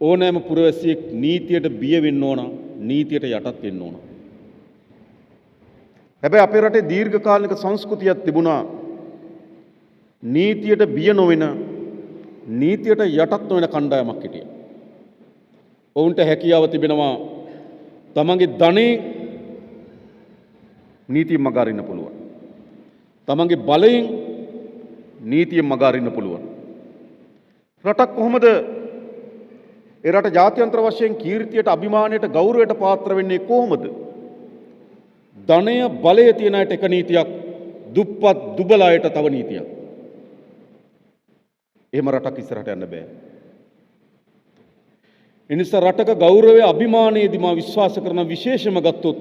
ඕනෑම පුරවැසියෙක් නීතියට බිය වෙන්න ඕන, නීතියට යටත් වෙන්න ඕන. හැබැයි අපේ රටේ දීර්ඝකාලික සංස්කෘතියක් තිබුණා නීතියට බිය නොවන, නීතියට යටත් නොවන කණ්ඩායමක් හිටියා. ඔවුන්ට හැකියාව තිබෙනවා තමන්ගේ ධනෙ නීතියෙන් මග අරින්න පුළුවන්. තමන්ගේ බලයෙන් නීතියෙන් මග අරින්න පුළුවන්. රටක් කොහොමද ඒ රට ජාත්‍යන්තර වශයෙන් කීර්තියට, අභිමානයට, ගෞරවයට පාත්‍ර වෙන්නේ කොහොමද? ධනය, බලය තියන අයට එක නීතියක්, දුප්පත් දුබල අයට තව නීතියක්. එහෙම රටක් ඉස්සරහට යන්න බෑ. ඒ නිසා රටක ගෞරවය, අභිමානයේදී මා විශ්වාස කරන විශේෂම ගත්තොත්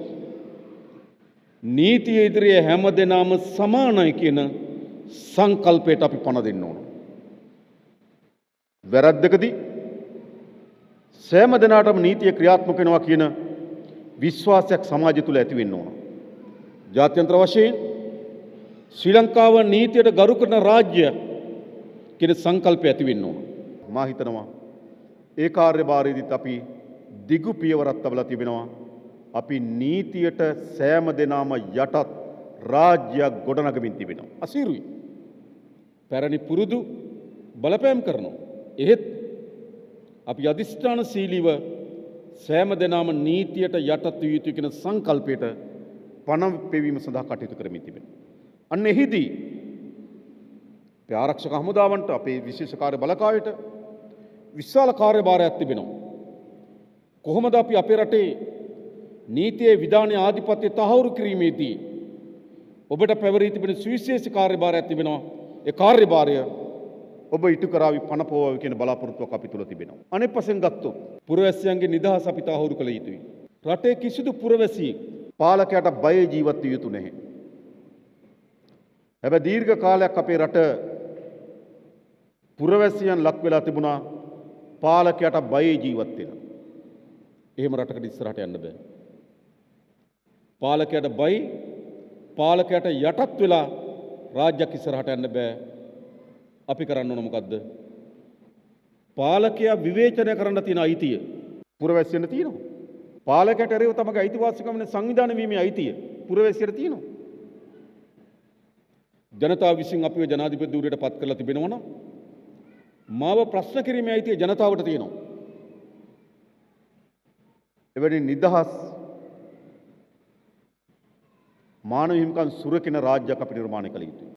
නීතිය ඉදිරියේ හැම දෙනාම සමානයි කියන සංකල්පයට අපි පණ දෙන්න ඕන. වැරද්දකදී සෑම දෙනාටම නීතිය ක්‍රියාත්මක වෙනවා කියන විශ්වාසයක් සමාජය තුළ ඇති වෙන්න ඕන. ජාත්‍යන්තර වශයෙන් ශ්‍රී ලංකාව නීතියට ගරු කරන රාජ්‍යයක් කියන සංකල්පය ඇති වෙන්න ඕන. මා හිතනවා ඒ කාර්යභාරයේදීත් අපි දිගු පියවරක් තබලා තිබෙනවා. අපි නීතියට සෑම දෙනාම යටත් රාජ්‍යයක් ගොඩනගමින් තිබෙනවා. අසීරුයි. පැරණි පුරුදු බලපෑම් කරනවා. එහෙත් අපි අධිෂ්ඨානශීලීව සෑම දෙනාම නීතියට යටත් විය යුතු කියන සංකල්පයට පණ පෙවීම සඳහා කටයුතු කරමින් තිබෙනවා. අන්න එහිදී අපේ ආරක්ෂක හමුදාවන්ට, අපේ විශේෂ කාර්ය බලකායට විශාල කාර්යභාරයක් තිබෙනවා. කොහොමද අපි අපේ රටේ නීතියේ විධානයේ ආධිපත්‍ය තහවුරු කිරීමේදී ඔබට පැවරී තිබෙන සුවිශේෂී කාර්යභාරයක් තිබෙනවා. ඒ කාර්යභාරය ඔබ ඉටු කරાવી පනපෝවාවි කියන බලාපොරොත්තුවක් අපි තුල තිබෙනවා. අනෙක් පසෙන් ගත්තොත් පුරවැසියන්ගේ නිදහස අපි තහවුරු කළ යුතුයි. රටේ කිසිදු පුරවැසියෙක් පාලකයාට බය ජීවත් විය යුතු නැහැ. හැබැයි දීර්ඝ කාලයක් අපේ රට පුරවැසියන් ලක් වෙලා තිබුණා පාලකයාට බය ජීවත් වෙන. එහෙම රටකට ඉස්සරහට යන්න බෑ. පාලකයාට බය, පාලකයාට යටත් වෙලා රාජ්‍යයක් ඉස්සරහට යන්න බෑ. අපි කරන්න ඕන මොකද්ද? පාලකයා විවේචනය කරන්න තියෙන අයිතිය පුරවැසියන්ට තියෙනවා. පාලකයාට එරෙහිව තමගේ අයිතිවාසිකම් සංවිධානය වීමේ අයිතිය පුරවැසියන්ට තියෙනවා. ජනතාව විසින් අපිව ජනාධිපති ධූරයට පත් කරලා තිබෙනවා නම් මාව ප්‍රශ්න කිරීමේ අයිතිය ජනතාවට තියෙනවා. එවැනි නිදහස් මානව හිමිකම් සුරකින රාජ්‍යයක් අපි නිර්මාණය කළ යුතුයි.